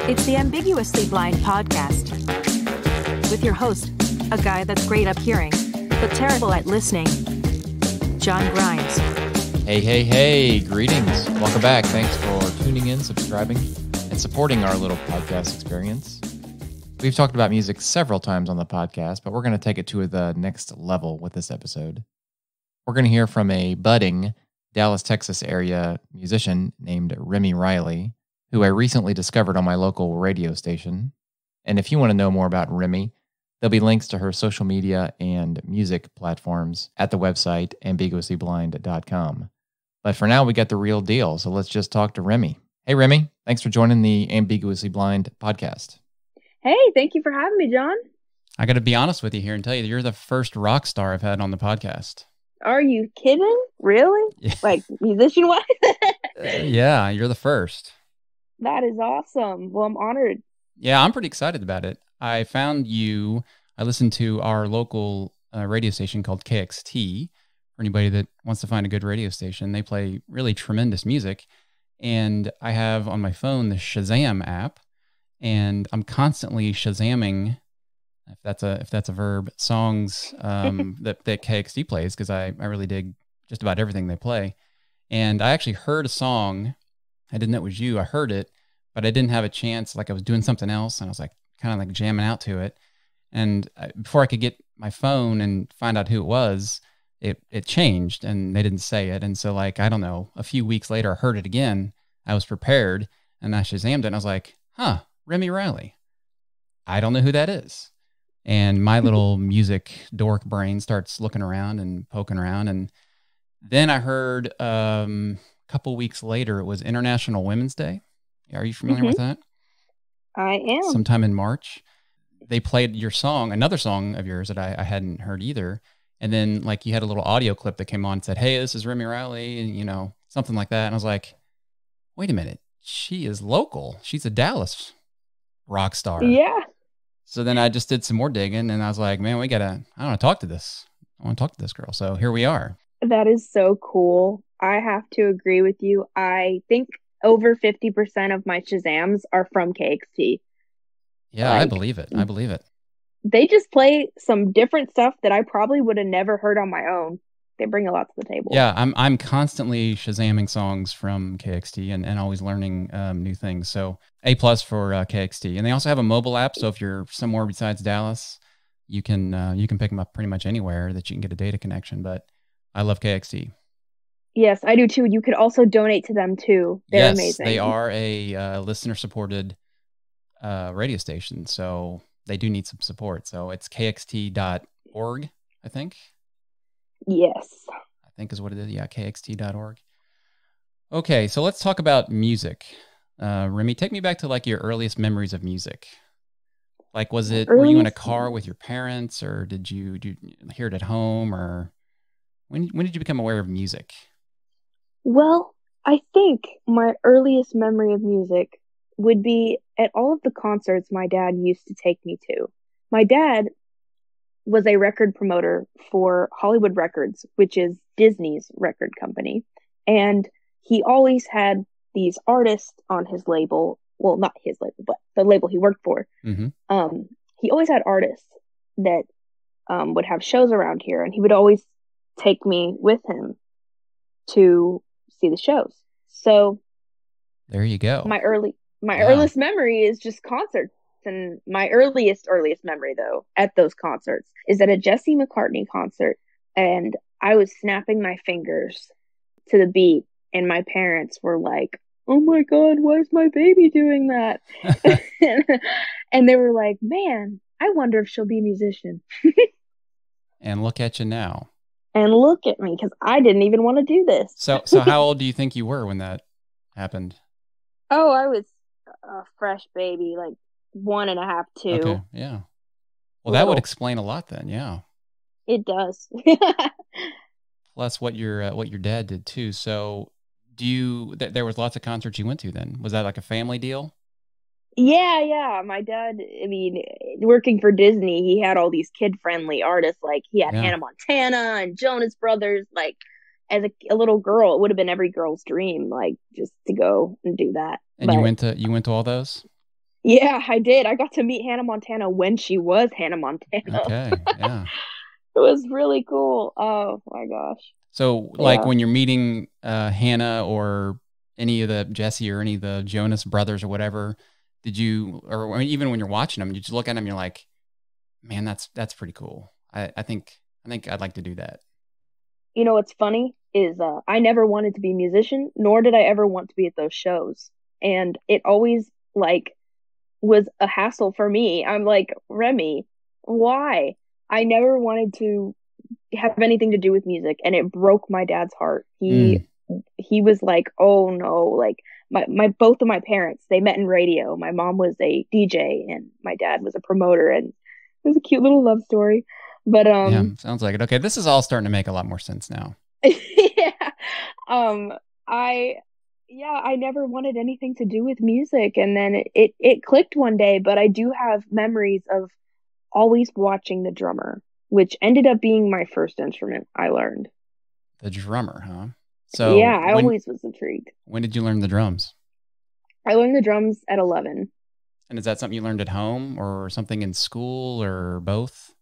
It's the Ambiguously Blind podcast with your host, a guy that's great at hearing, but terrible at listening, John Grimes. Hey, greetings. Welcome back. Thanks for tuning in, subscribing, and supporting our little podcast experience. We've talked about music several times on the podcast, but we're going to take it to the next level with this episode. We're going to hear from a budding Dallas, Texas area musician named Remy Reilly, who I recently discovered on my local radio station. And if you want to know more about Remy, there'll be links to her social media and music platforms at the website ambiguouslyblind.com. But for now, we got the real deal, so let's just talk to Remy. Hey, Remy, thanks for joining the Ambiguously Blind podcast. Hey, thank you for having me, John. I got to be honest with you here and tell you that you're the first rock star I've had on the podcast. Are you kidding? Really? Yeah. Like musician-wise? Yeah, you're the first. That is awesome. Well, I'm honored. Yeah, I'm pretty excited about it. I found you. I listened to our local radio station called KXT. For anybody that wants to find a good radio station, they play really tremendous music. And I have on my phone the Shazam app, and I'm constantly Shazamming, if that's a verb, songs that KXT plays, because I really dig just about everything they play. And I actually heard a song. I didn't know it was you. I heard it, but I didn't have a chance. Like I was doing something else, and I was like kind of like jamming out to it. And before I could get my phone and find out who it was, it changed, and they didn't say it. And so, like, I don't know, a few weeks later, I heard it again. I was prepared, and I Shazammed it, and I was like, Remy Reilly. I don't know who that is. And my little music dork brain starts looking around and poking around. And then I heard a couple weeks later, it was International Women's Day. Are you familiar with that? I am. Sometime in March. They played your song, another song of yours that I hadn't heard either. And then, like, you had a little audio clip that came on and said, hey, this is Remy Reilly, and, you know, something like that. And I was like, wait a minute. She is local. She's a Dallas rock star. Yeah. So then I just did some more digging, and I was like, man, I want to talk to this. I want to talk to this girl. So here we are. That is so cool. I have to agree with you. I think over 50% of my Shazams are from KXT. Yeah, I believe it. They just play some different stuff that I probably would have never heard on my own. They bring a lot to the table. Yeah, I'm constantly Shazamming songs from KXT and always learning new things. So A+ for KXT. And they also have a mobile app, so if you're somewhere besides Dallas, you can pick them up pretty much anywhere that you can get a data connection. But I love KXT. Yes, I do too. You could also donate to them too. They're amazing. They are a listener-supported radio station, so they do need some support. So it's kxt.org, I think. Yes. I think is what it is. Yeah, kxt.org. Okay, so let's talk about music. Remy, take me back to like your earliest memories of music. Like, were you in a car with your parents, or did you hear it at home, or when did you become aware of music? Well, I think my earliest memory of music would be at all of the concerts my dad used to take me to. My dad was a record promoter for Hollywood Records, which is Disney's record company. And he always had these artists on his label. Well, not his label, but the label he worked for. Mm-hmm. He always had artists that would have shows around here, and he would always take me with him to see the shows. So there you go. My earliest memory is just concerts. And my earliest memory, though, at those concerts is at a Jesse McCartney concert. And I was snapping my fingers to the beat. And my parents were like, oh my God, why is my baby doing that? And they were like, man, I wonder if she'll be a musician. And look at you now. And look at me, because I didn't even want to do this. So how old do you think you were when that happened? Oh, I was a fresh baby, like 1.5, 2. Okay, yeah. Well, that would explain a lot then, yeah. It does. Plus what your dad did too. So there was lots of concerts you went to then. Was that like a family deal? Yeah. My dad, I mean, working for Disney, he had all these kid-friendly artists. Like, he had Hannah Montana and Jonas Brothers. Like, as a little girl, it would have been every girl's dream, like, just to go and do that. And you went to all those? Yeah, I did. I got to meet Hannah Montana when she was Hannah Montana. Okay, yeah. It was really cool. Oh my gosh. So, like Yeah. when you're meeting Hannah or any of the Jesse or any of the Jonas brothers or whatever, did you, or even when you're watching them, you just look at them, and you're like, man, that's pretty cool. I think I'd like to do that. You know what's funny is I never wanted to be a musician, nor did I ever want to be at those shows. And it always like was a hassle for me. I'm like, Remy, why? I never wanted to have anything to do with music, and it broke my dad's heart. He Mm. he was like, "Oh no!" Like my both of my parents, they met in radio. My mom was a DJ, and my dad was a promoter, and it was a cute little love story. But Yeah, sounds like it. Okay, this is all starting to make a lot more sense now. yeah, um, I yeah, I never wanted anything to do with music, and then it clicked one day. But I do have memories of always watching the drummer, which ended up being my first instrument I learned. The drummer, huh? Yeah, So I always was intrigued. when did you learn the drums? I learned the drums at 11. And is that something you learned at home or something in school or both?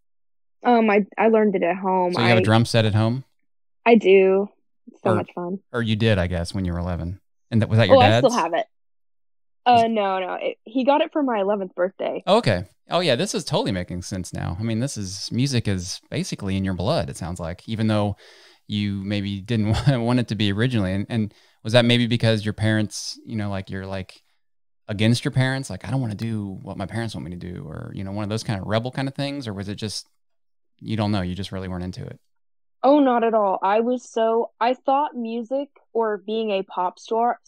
I learned it at home. So you have a drum set at home? I do. It's so Or much fun. or you did, I guess, when you were 11. And was that your Oh, I dad's? still have it. No. He got it for my 11th birthday. Oh, okay. Oh, yeah, this is totally making sense now. I mean, music is basically in your blood, it sounds like, even though you maybe didn't want it to be originally. And was that maybe because your parents, like you're like against your parents? Like, I don't want to do what my parents want me to do, or, one of those kind of rebel kind of things? Or was it just, you don't know, you just really weren't into it? Oh, not at all. I thought music or being a pop star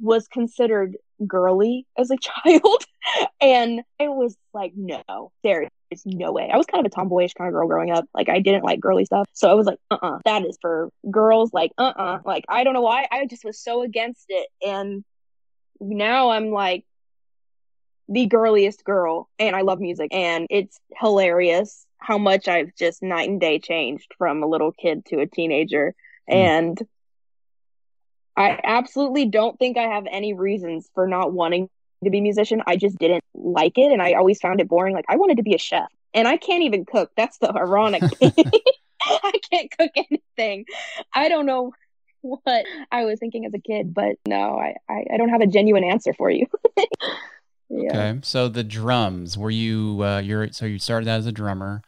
was considered girly as a child. And I was like, no, there is no way. I was kind of a tomboyish kind of girl growing up. Like, I didn't like girly stuff. So I was like, that is for girls. Like, like, I don't know why. I just was so against it. And now I'm like the girliest girl, and I love music, and it's hilarious how much I've just night and day changed from a little kid to a teenager. Hmm. And I absolutely don't think I have any reasons for not wanting to be a musician. I just didn't like it, and I always found it boring. Like, I wanted to be a chef, and I can't even cook. That's the ironic thing. I can't cook anything. I don't know what I was thinking as a kid, but no, I don't have a genuine answer for you. Yeah. Okay. So the drums, were you, so you started out as a drummer.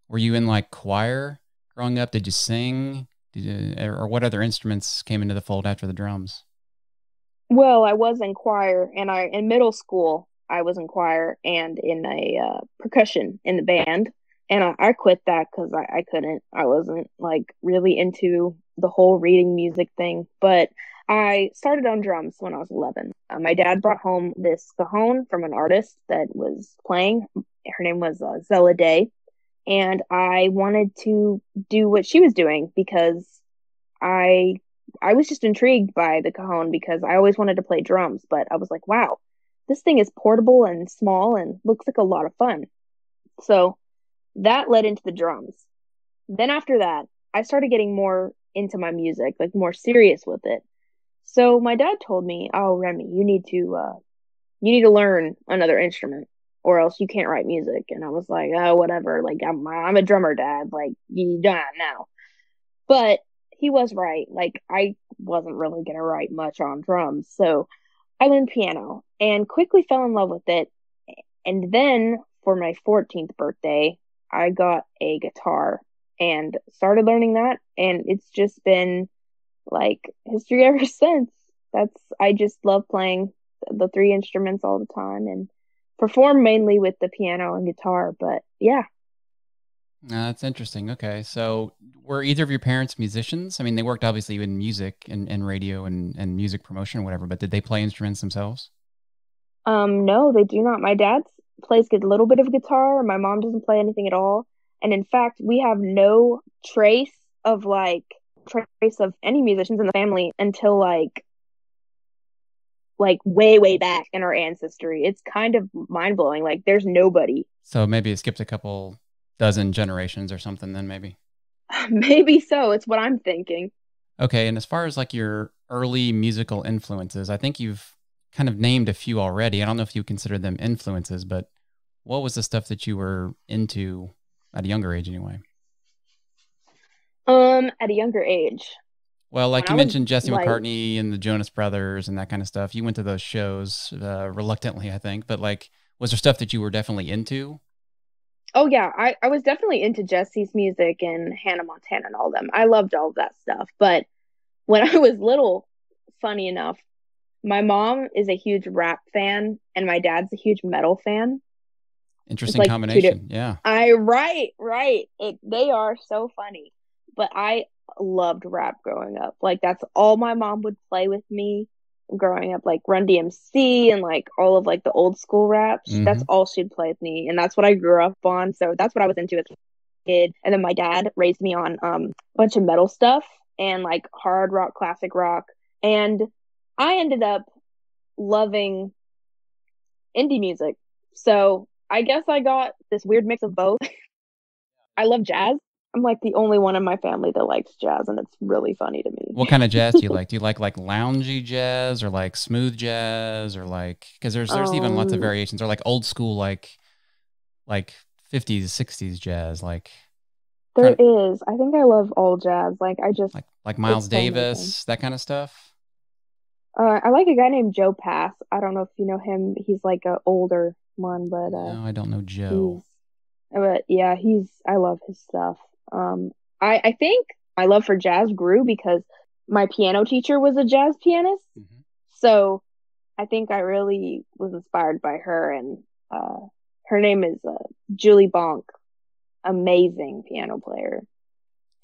Were you in like choir growing up? Did you sing? Or what other instruments came into the fold after the drums? Well, I was in choir, and in middle school I was in choir and in a percussion in the band, and I quit that because I couldn't. I wasn't like really into the whole reading music thing, but I started on drums when I was 11. My dad brought home this cajon from an artist that was playing. Her name was Zella Day, and I wanted to do what she was doing because I I was just intrigued by the cajon because I always wanted to play drums, but I was like, wow, this thing is portable and small and looks like a lot of fun. So that led into the drums. Then after that, I started getting more into my music, like more serious with it. So my dad told me, "Oh, Remy, you need to learn another instrument, or else you can't write music." And I was like, "Oh, whatever. Like I'm a drummer, Dad. Like you don't now." But he was right. Like I wasn't really gonna write much on drums, so I learned piano and quickly fell in love with it. And then for my 14th birthday, I got a guitar and started learning that, and it's just been like history ever since. I just love playing the three instruments all the time and perform mainly with the piano and guitar. But yeah, That's interesting. Okay. So were either of your parents musicians? I mean, they worked obviously in music and radio and music promotion or whatever, but did they play instruments themselves? no, they do not. My dad plays a little bit of guitar. My mom doesn't play anything at all. And in fact, we have no trace of trace of any musicians in the family until like way, way back in our ancestry. It's kind of mind blowing. Like there's nobody. So maybe it skipped a couple dozen generations or something then maybe. Maybe so. It's what I'm thinking. Okay. And as far as like your early musical influences, I think you've kind of named a few already. I don't know if you consider them influences, but what was the stuff that you were into at a younger age anyway? At a younger age. Well, like When you I was mentioned Jesse like, McCartney and the Jonas Brothers and that kind of stuff. You went to those shows reluctantly, I think. But like, was there stuff that you were definitely into? oh yeah, I was definitely into Jesse's music and Hannah Montana and all them. I loved all of that stuff. But when I was little, funny enough, my mom is a huge rap fan and my dad's a huge metal fan. It's Interesting like combination. Yeah. right. They are so funny. But I loved rap growing up. Like that's all my mom would play with me growing up, like Run DMC and like all of like the old school raps. That's Mm-hmm. all she'd play with me, and that's what I grew up on. So that's what I was into as a kid. And then my dad raised me on a bunch of metal stuff and like hard rock, classic rock, and I ended up loving indie music. So I guess I got this weird mix of both. I love jazz. I'm like the only one in my family that likes jazz, and it's really funny to What me. kind of jazz do you like? Do you like loungy jazz or like smooth jazz or like because there's even lots of Um, variations or like old school like 50s 60s jazz there trying is. I think I love all jazz. Like I just, like it's Miles so amazing. Davis, that kind of stuff. I like a guy named Joe Pass. I don't know if you know him. He's like a older one, but No, I don't know he's, Joe. but yeah, I love his stuff. I think my love for jazz grew because my piano teacher was a jazz pianist. Hmm. So I think I really was inspired by her, and her name is Julie Bonk, amazing piano player,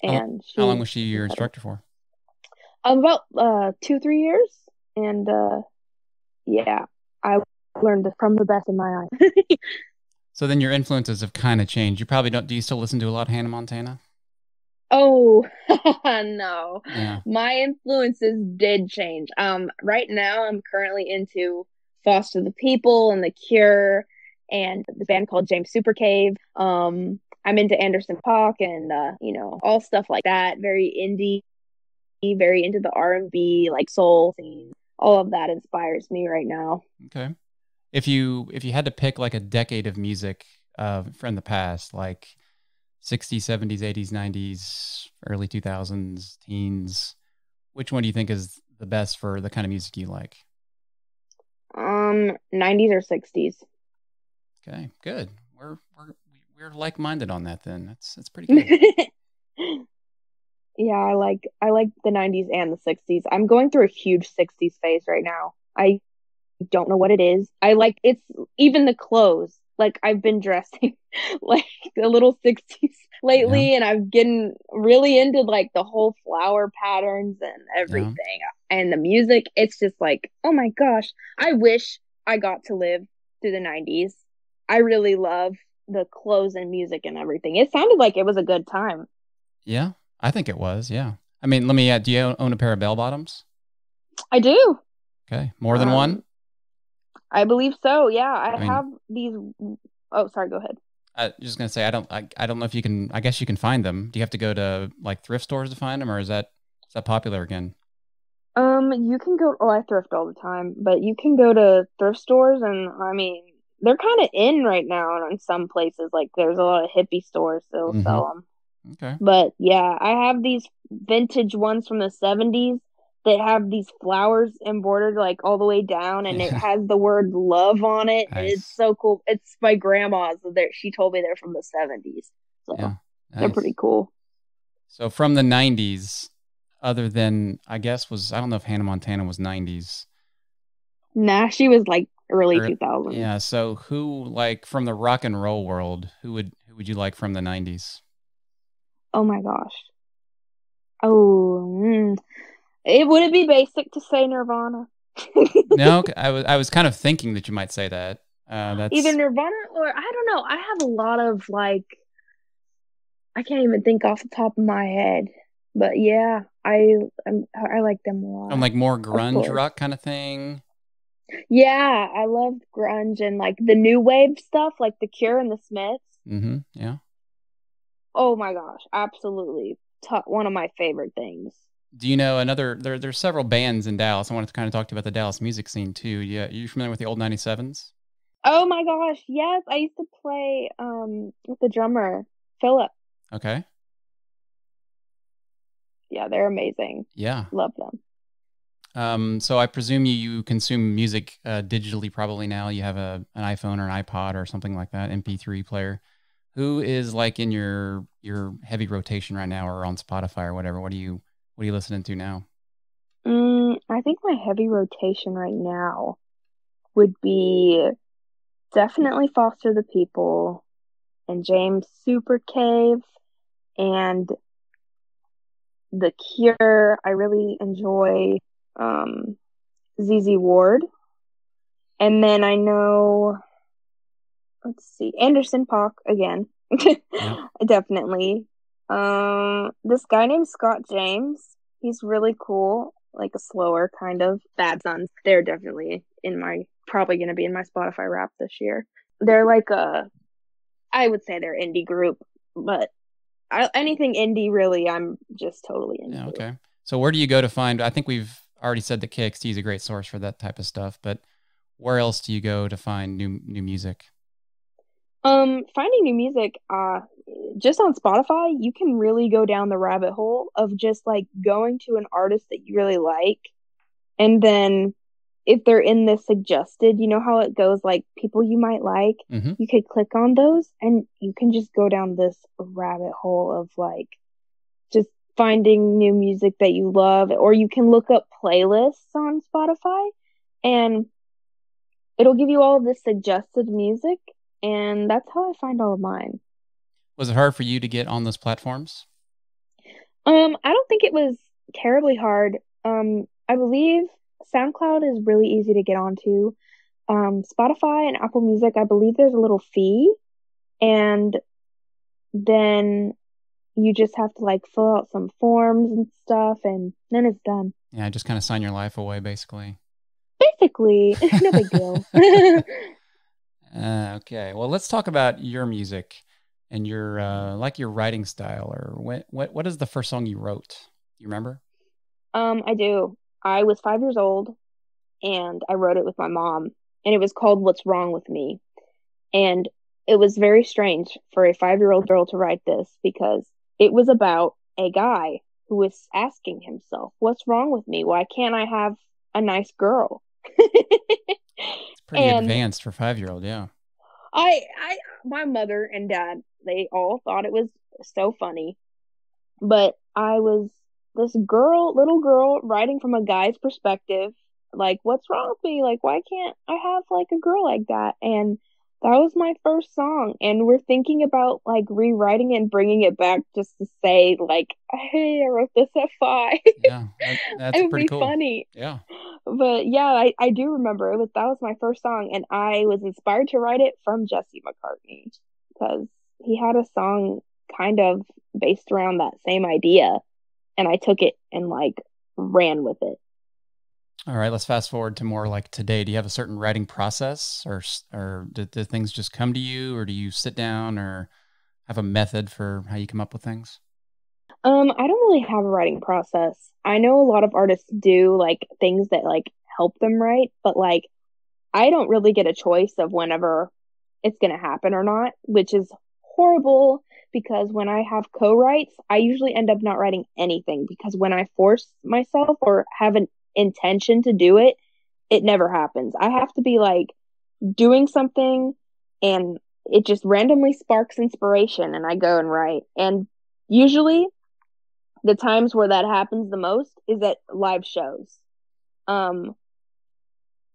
and How long she's was she your incredible. instructor for? About 2-3 years, and yeah, I learned from the best in my eyes. So then your influences have kind of changed. You probably don't. Do you still listen to a lot of Hannah Montana? Oh, no. Yeah. My influences did change. Right now I'm currently into Foster the People and The Cure and the band called James Supercave. I'm into Anderson .Paak and all stuff like that. Very indie, very into the R&B, like soul scene. All of that inspires me right now. Okay. If you had to pick like a decade of music from the past, like 60s, 70s, 80s, 90s, early 2000s, teens, which one do you think is the best for the kind of music you like? 90s or 60s. Okay, good. We're like-minded on that then. That's pretty good. Yeah, I like the 90s and the 60s. I'm going through a huge 60s phase right now. I don't know what it is. I like it's even the clothes. Like I've been dressing like a little 60s Yeah. lately, and I've getting really into like the whole flower patterns and Yeah. everything. And the music, it's just like, oh my gosh, I wish I got to live through the 90s. I really love the clothes and music and everything. It sounded like it was a good time. Yeah. I think it was. Yeah. I mean, let me do you own a pair of bell bottoms? I do. Okay. More than one? Um, I believe so. Yeah, I I mean, have these. Oh, sorry. Go ahead. I just gonna say I don't know if you can. I guess you can find them. Do you have to go to like thrift stores to find them, or is that popular again? You can go. Oh, I thrift all the time, but you can go to thrift stores, and I mean, they're kind of in right now in some places. Like, there's a lot of hippie stores that'll Mm-hmm. sell them. Okay. But yeah, I have these vintage ones from the 70s that have these flowers embroidered like all the way down, and it Yeah. has the word love on it, and it's Nice. so cool. It's my grandma's. She told me they're from the 70s, so Yeah. they're Nice. pretty cool. So from the 90s, other than I guess I don't know if Hannah Montana was 90s Nah, she was like early or 2000s. yeah. So who like from the rock and roll world? Who would you like from the 90s? Oh my gosh. Oh, would it be basic to say Nirvana? No, I was kind of thinking that you might say that. Either That's Nirvana or I don't know. I have a lot of like I can't even think off the top of my head. But yeah, I like them a from lot. like more Of grunge course. rock kind of thing. Yeah, I love grunge and like the new wave stuff, like The Cure and the Smiths. Mm-hmm. Yeah. Oh my gosh, absolutely. One of my favorite things. Do you know there's several bands in Dallas. I wanted to kind of talk to you about the Dallas music scene too. Yeah, you familiar with the old 97s? Oh my gosh, yes, I used to play with the drummer, Philip. Okay. Yeah, they're amazing. Yeah. Love them. So I presume you consume music digitally probably now. You have an iPhone or an iPod or something like that, MP3 player. Who is like in your heavy rotation right now, or on Spotify or whatever? What are you listening to now? I think my heavy rotation right now would be definitely Foster the People and James Super Cave and The Cure. I really enjoy ZZ Ward. And then I know, let's see, Anderson .Paak again. Yep. Definitely. This guy named Scott James, he's really cool, like a slower kind of Bad Sons. They're definitely probably going to be in my Spotify rap this year. They're like I would say they're indie group, but anything indie really, I'm just totally into. Yeah, okay. So where do you go to find, I think we've already said that KXT is a great source for that type of stuff, but where else do you go to find new music? Finding new music, just on Spotify, you can really go down the rabbit hole of just like going to an artist that you really like. And then if they're in the suggested, you know how it goes, like people you might like, you could click on those and you can just go down this rabbit hole of like just finding new music that you love, or you can look up playlists on Spotify and it'll give you all of the suggested music. And that's how I find all of mine. Was it hard for you to get on those platforms? I don't think it was terribly hard. I believe SoundCloud is really easy to get onto. Spotify and Apple Music, I believe there's a little fee, and then you just have to like fill out some forms and stuff, and then it's done. Yeah, just kind of sign your life away, basically. Basically, no big deal. Okay, well, let's talk about your music and your your writing style, or what is the first song you wrote? You remember? I do. I was 5 years old and I wrote it with my mom, and it was called What's Wrong with Me. And it was very strange for a 5-year-old girl to write this because it was about a guy who was asking himself, what's wrong with me? Why can't I have a nice girl? It's pretty advanced for 5-year-old, yeah. My mother and dad, they all thought it was so funny. But I was this little girl writing from a guy's perspective, like, what's wrong with me? Like, why can't I have like a girl like that? And that was my first song. And we're thinking about like rewriting it and bringing it back just to say like, hey, I wrote this at 5. Yeah, that's it would pretty be cool. funny. Yeah. But yeah, I do remember that was my first song, and I was inspired to write it from Jesse McCartney because he had a song kind of based around that same idea, and I took it and like ran with it. All right, let's fast forward to more like today. Do you have a certain writing process, or do things just come to you, or do you sit down or have a method for how you come up with things? I don't really have a writing process. I know a lot of artists do like things that like help them write, but like I don't really get a choice of whenever it's going to happen or not, which is horrible because when I have co-writes, I usually end up not writing anything because when I force myself or have an intention to do it, it never happens. I have to be like doing something and it just randomly sparks inspiration and I go and write. And usually the times where that happens the most is at live shows.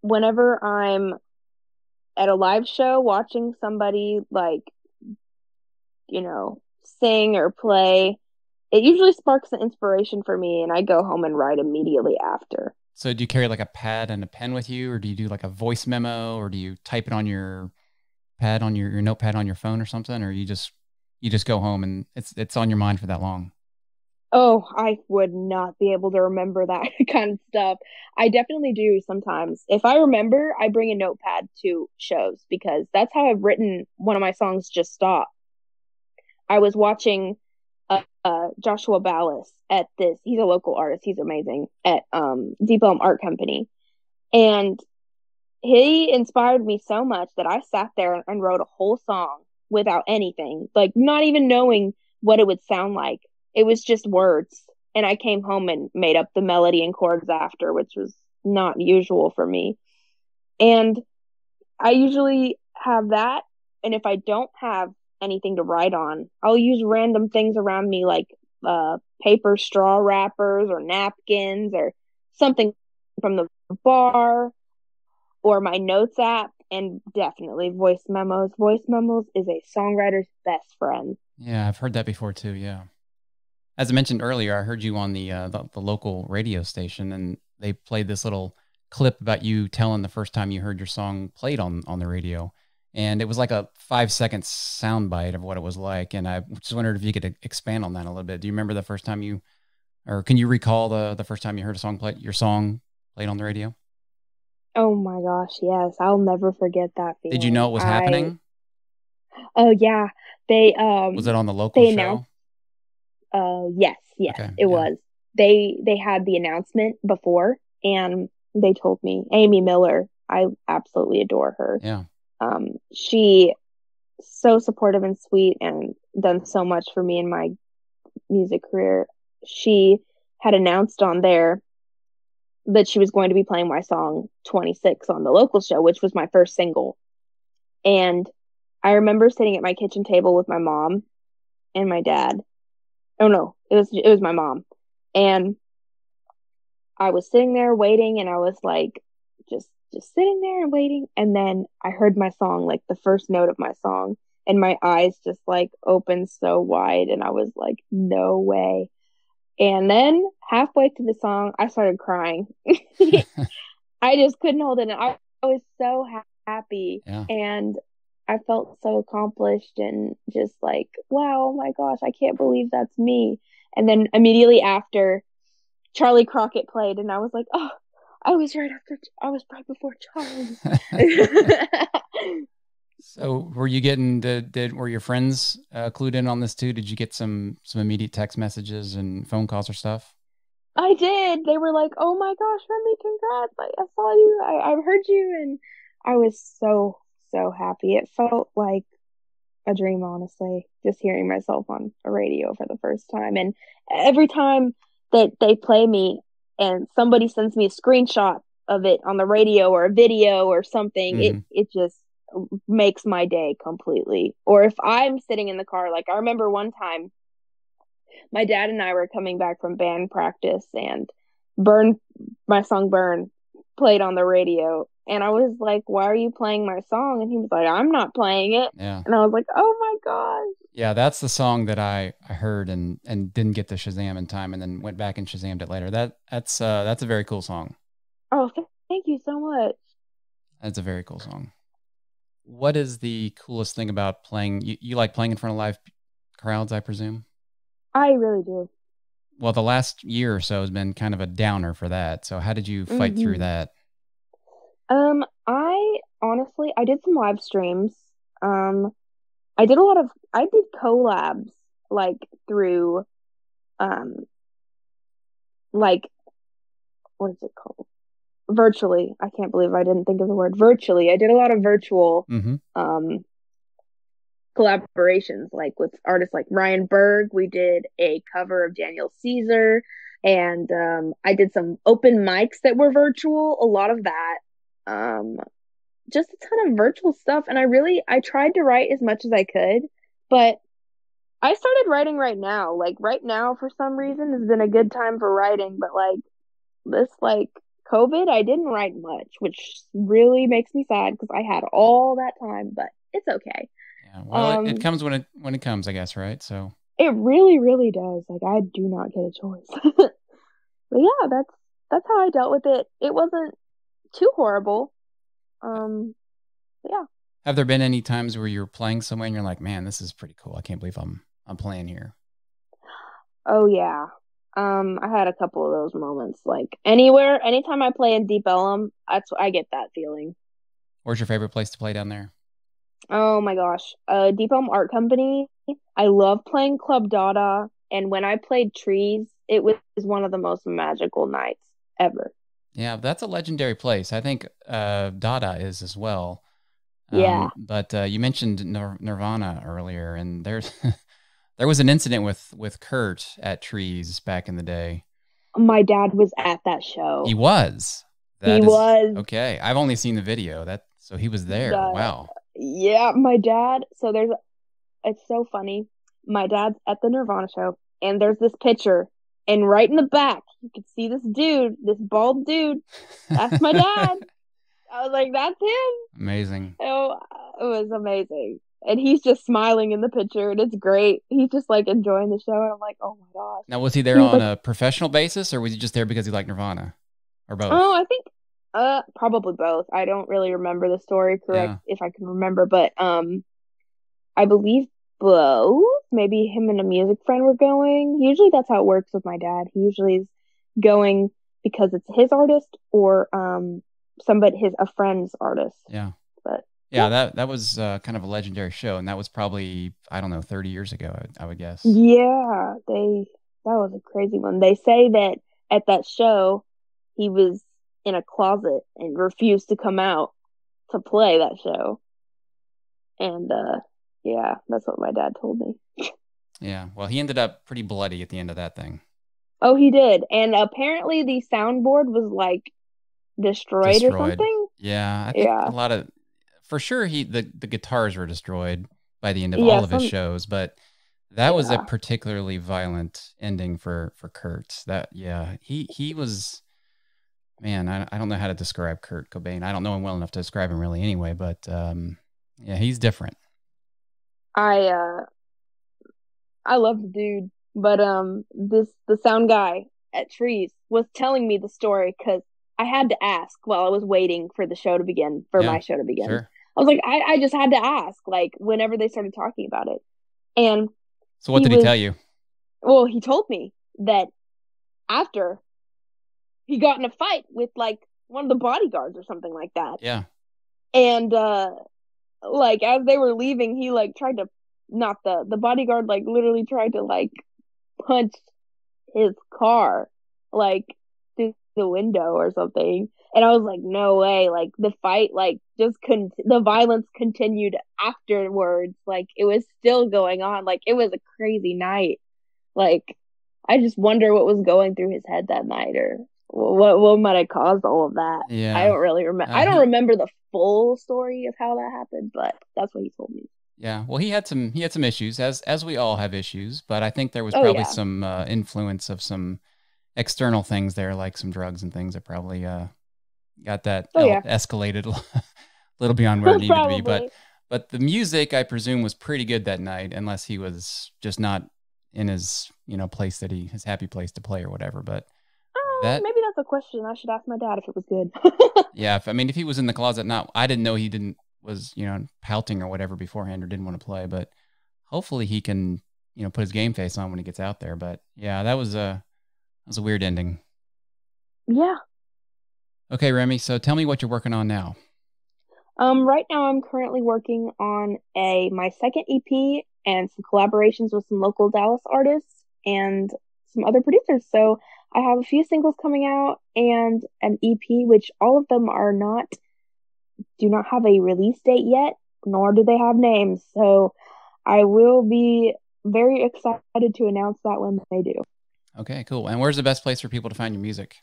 Whenever I'm at a live show watching somebody like, sing or play, it usually sparks an inspiration for me and I go home and write immediately after. So do you carry like a pad and a pen with you, or do you do like a voice memo, or do you type it on your pad on your notepad on your phone or something, or you just go home and it's on your mind for that long? Oh, I would not be able to remember that kind of stuff. I definitely do sometimes. If I remember, I bring a notepad to shows because that's how I've written one of my songs, Just Stop. I was watching a Joshua Ballas at this. He's a local artist. He's amazing at Deep Elm Art Company, and he inspired me so much that I sat there and wrote a whole song without anything, like not even knowing what it would sound like. It was just words. And I came home and made up the melody and chords after, which was not usual for me. And I usually have that. And if I don't have anything to write on, I'll use random things around me like paper straw wrappers or napkins or something from the bar or my notes app, and definitely voice memos. Voice memos is a songwriter's best friend. Yeah, I've heard that before too. Yeah. As I mentioned earlier, I heard you on the local radio station, and they played this little clip about you telling the first time you heard your song played on the radio. And it was like a 5-second soundbite of what it was like. And I just wondered if you could expand on that a little bit. Do you remember the first time or can you recall the first time you heard your song played on the radio? Oh my gosh, yes. I'll never forget that feeling. Did you know it was happening? Oh yeah. They Was it on the local show? Yes, Okay, it was. They had the announcement before, and they told me, Amy Miller, I absolutely adore her. Yeah. She so supportive and sweet and done so much for me in my music career. She had announced on there that she was going to be playing my song 26 on the local show, which was my first single. And I remember sitting at my kitchen table with my mom and my dad. Oh no, it was my mom. And I was sitting there waiting, and I was like just sitting there and waiting, and then I heard my song, like the first note of my song, and my eyes just like opened so wide, and I was like, no way. And then halfway through the song, I started crying. I just couldn't hold it. And I was so happy. Yeah. And I felt so accomplished and just like, wow, oh my gosh, I can't believe that's me. And then immediately after, Charlie Crockett played, and I was like, oh, I was right before Charlie. So were you getting were your friends clued in on this too? Did you get some immediate text messages and phone calls or stuff? I did. They were like, oh my gosh, Remy, congrats. Like, I saw you. I've heard you. And I was so, so happy. It felt like a dream, honestly, just hearing myself on a radio for the first time. And every time that they play me and somebody sends me a screenshot of it on the radio or a video or something, Mm-hmm. it just makes my day completely. Or if I'm sitting in the car, like I remember one time my dad and I were coming back from band practice, and my song Burn played on the radio, and I was like, why are you playing my song? And he was like, I'm not playing it. Yeah. And I was like, oh my gosh. Yeah, that's the song that I heard and didn't get to Shazam in time, and then went back and Shazammed it later. That's a very cool song. Oh, thank you so much. That's a very cool song. What is the coolest thing about playing? You like playing in front of live crowds, I presume? I really do. Well, the last year or so has been kind of a downer for that. So how did you fight through that? I did some live streams. I did collabs like through, like, what is it called? Virtually. I can't believe I didn't think of the word virtually. I did a lot of virtual, collaborations, like with artists like Ryan Berg. We did a cover of Daniel Caesar, and I did some open mics that were virtual, a lot of that, just a ton of virtual stuff. And I tried to write as much as I could, but I started writing right now. Like right now, for some reason, has been a good time for writing, but like this, like COVID, I didn't write much, which really makes me sad because I had all that time, but it's okay. Yeah, well, it comes when it comes, I guess, right? So it really, really does. Like I do not get a choice. But yeah, that's how I dealt with it. It wasn't too horrible. Yeah. Have there been any times where you're playing somewhere and you're like, man, this is pretty cool. I can't believe I'm playing here. Oh yeah. I had a couple of those moments. Like anytime I play in Deep Ellum, I get that feeling. Where's your favorite place to play down there? Oh my gosh. Deep Elm Art Company. I love playing Club Dada. And when I played Trees, it was one of the most magical nights ever. Yeah, that's a legendary place. I think Dada is as well. Yeah. But you mentioned Nirvana earlier, and there's there was an incident with Kurt at Trees back in the day. My dad was at that show. He was. He was. Okay. I've only seen the video. So he was there. Wow. Yeah, my dad. So it's so funny. My dad's at the Nirvana show, and there's this picture, and right in the back, you can see this dude, this bald dude. That's my dad. I was like, that's him. Amazing. Oh, it was amazing. And he's just smiling in the picture, and it's great. He's just like enjoying the show, and I'm like, oh my gosh. Now, was he there on a professional basis, or was he just there because he liked Nirvana, or both? Oh, I think probably both. I don't really remember the story if I can remember, but I believe both. Maybe him and a music friend were going. Usually that's how it works with my dad. He usually is going because it's his artist or a friend's artist. Yeah. But yeah, that was kind of a legendary show, and that was probably, I don't know, 30 years ago, I would guess. Yeah, that was a crazy one. They say that at that show, he was in a closet and refused to come out to play that show. And yeah, that's what my dad told me. Yeah, well, he ended up pretty bloody at the end of that thing. Oh, he did. And apparently the soundboard was like destroyed. Or something. Yeah, I think a lot of, for sure, the guitars were destroyed by the end of all of his shows, but that was a particularly violent ending for Kurt. He was, man, I don't know how to describe Kurt Cobain. I don't know him well enough to describe him really anyway, but yeah, he's different. I love the dude, but the sound guy at Trees was telling me the story because I had to ask while I was waiting for the show to begin, my show to begin. Sure. I was like, I just had to ask, like, whenever they started talking about it. And so what did he tell you? Well, he told me that after he got in a fight with like one of the bodyguards or something like that. Yeah. And like as they were leaving, he like tried to the bodyguard like literally tried to like punch his car like through the window or something. And I was like, no way. Like the fight like just the violence continued afterwards. Like it was still going on. Like it was a crazy night. Like I just wonder what was going through his head that night, or what might have caused all of that. Yeah. I don't really remember. I don't remember the full story of how that happened, but that's what he told me. Yeah, well, he had some issues, as we all have issues, but I think there was probably some influence of some external things there, like some drugs and things that probably got that escalated a little beyond where it needed to be. But the music, I presume, was pretty good that night, unless he was just not in his place his happy place to play or whatever. But maybe that's a question I should ask my dad if it was good. Yeah, if he was in the closet, I didn't know he was pouting or whatever beforehand or didn't want to play, but hopefully he can put his game face on when he gets out there. But yeah, that was a weird ending. Yeah. Okay, Remy, so tell me what you're working on now. Right now I'm currently working on my second EP and some collaborations with some local Dallas artists and some other producers. So I have a few singles coming out and an EP, which all of them do not have a release date yet, nor do they have names. So I will be very excited to announce that when they do. Okay, cool. And where's the best place for people to find your music?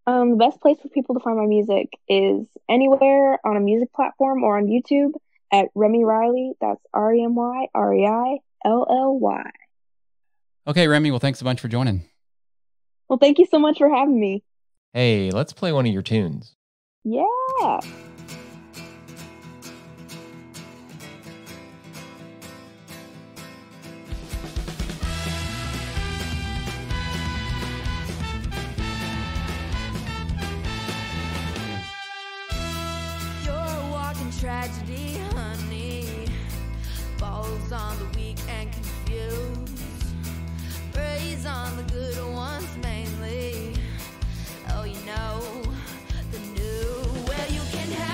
The best place for people to find my music is anywhere on a music platform or on YouTube at Remy Reilly. That's RemyReilly. Okay, Remy. Well, thanks a bunch for joining. Well, thank you so much for having me. Hey, let's play one of your tunes. Yeah. Tragedy, honey, falls on the weak and confused, preys on the good ones mainly. Oh, the new, well, you can have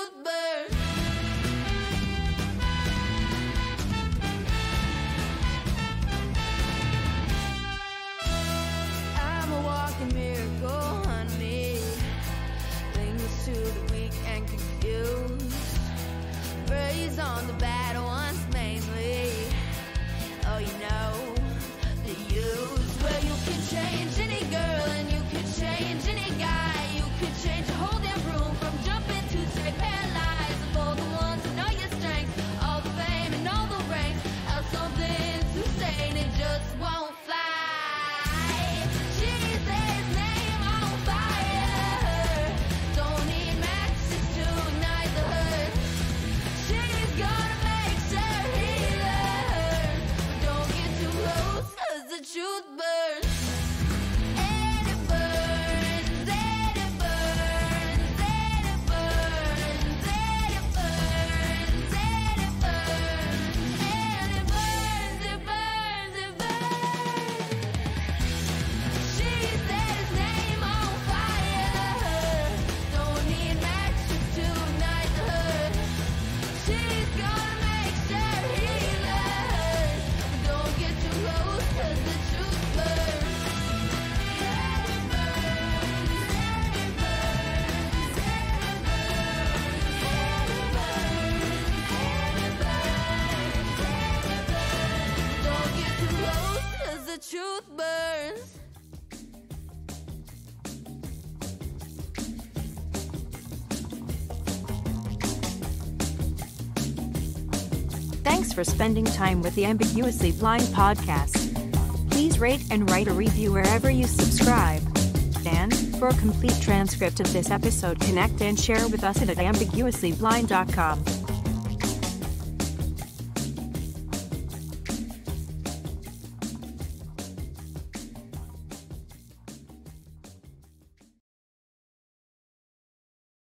truth burns. I'm a walking miracle, honey. Links to the weak and confused. Praise on the bad ones mainly. Oh, you know, the use. Well, you can change any girl and you can change any guy. You can change the whole damn room from jumping to stay paralyzed. Of all the ones who know your strengths, all the fame and all the ranks, have something to say and it just won't fly. Jesus' name on fire. Don't need matches to ignite the hurt. She's gonna make sure he learns. But don't get too close, 'cause the truth burns. And it burns, and it burns, and it burns, and it burns, and it burns, and it burns, it burns, it burns. She set his name on fire. Don't need matches to ignite the hurt. She's gonna make sure he learns. But don't get too close, 'cause the truth burns. Let it burn, let it burn, let it burn, let it burn, let it burn. Don't get too close, 'cause the truth burns. Thanks for spending time with the Ambiguously Blind podcast. Please rate and write a review wherever you subscribe. And for a complete transcript of this episode, connect and share with us at ambiguouslyblind.com.